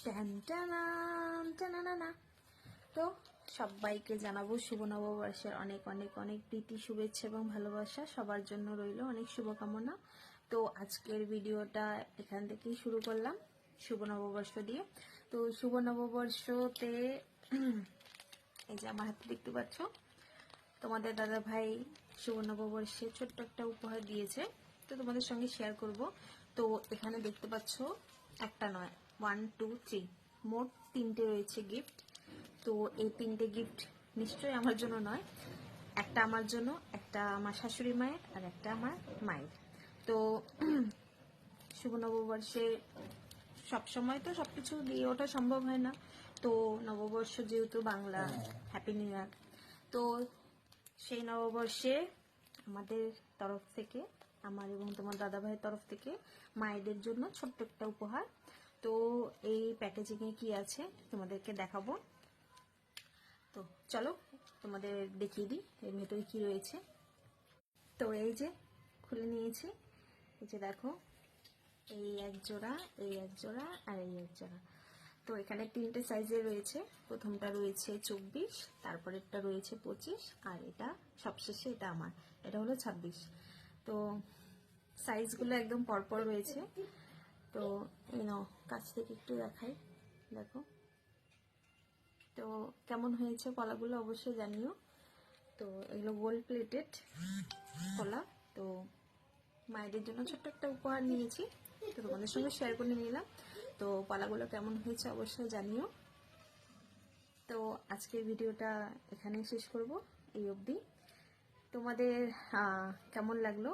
টান টানান টানানা। তো সবাইকে জানাবো শুভ নববর্ষের অনেক অনেক অনেক প্রীতি, শুভেচ্ছা এবং ভালোবাসা সবার জন্য রইল, অনেক শুভকামনা। তো আজকের ভিডিওটা এখান থেকেই শুরু করলাম শুভ নববর্ষ দিয়ে। তো শুভ নববর্ষতে এই যে আমার হাতে দেখতে পাচ্ছ, তোমাদের দাদা ভাই শুভ নববর্ষে ছোট্ট একটা উপহার দিয়েছে, তো তোমাদের সঙ্গে শেয়ার করব। তো এখানে দেখতে পাচ্ছ একটা নয়, 1 2 3 মোট 3টে রয়েছে গিফট। তো এই 3টে গিফট নিশ্চয়ই আমার জন্য নয়, একটা আমার জন্য, একটা আমার শাশুড়ি মায়ের, আর একটা আমার মায়ের। তো শুভ নববর্ষে সবসময় তো সবকিছু দিয়ে ওঠা সম্ভব হয় না, তো নববর্ষ যেহেতু বাংলা, হ্যাপি নিউ ইয়ার। তো সেই নববর্ষে আমাদের তরফ থেকে, আমার এবং তোমার দাদা ভাইয়ের তরফ থেকে মায়েদের জন্য ছোট্ট একটা উপহার। তো এই প্যাকেজিংয়ে কি আছে তোমাদেরকে দেখাবো। তো চলো তোমাদের দেখিয়ে দিই এর ভেতরে কি রয়েছে। তো এই যে খুলে নিয়েছি, এই যে দেখো, এই এক জোড়া, এই এক জোড়া, আর এই এক জোড়া। তো এখানে 3টে সাইজে রয়েছে। প্রথমটা রয়েছে 24, তারপরেরটা রয়েছে 25, আর এটা সবশেষে এটা আমার, এটা হলো 26। তো সাইজগুলো একদম পরপর রয়েছে। তো এই নাও কাছ থেকে একটু দেখাই, দেখো। তো কেমন হয়েছে কলাগুলো অবশ্যই জানিও। তো এগুলো গোল্ড প্লেটেড কলা। তো মায়েদের জন্য ছোট্ট একটা উপহার নিয়েছি, তো তোমাদের সঙ্গে শেয়ার করে নিলাম। তো কলাগুলো কেমন হয়েছে অবশ্যই জানিও। তো আজকের ভিডিওটা এখানেই শেষ করব, এই অবধি। তোমাদের কেমন লাগলো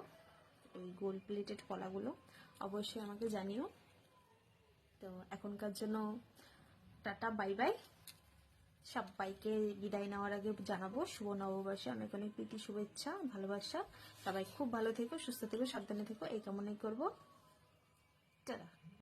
এই গোল্ড প্লেটেড কলাগুলো অবশ্যই আমাকে জানিও। তো এখনকার জন্য টাটা, বাই বাই। সবাইকে বিদায় নেওয়ার আগে জানাবো শুভ নববর্ষে অনেক অনেক প্রীতি, শুভেচ্ছা, ভালোবাসা। সবাই খুব ভালো থেকো, সুস্থ থেকো, সাবধানে থেকো, এই কামনাই করবো। টাটা।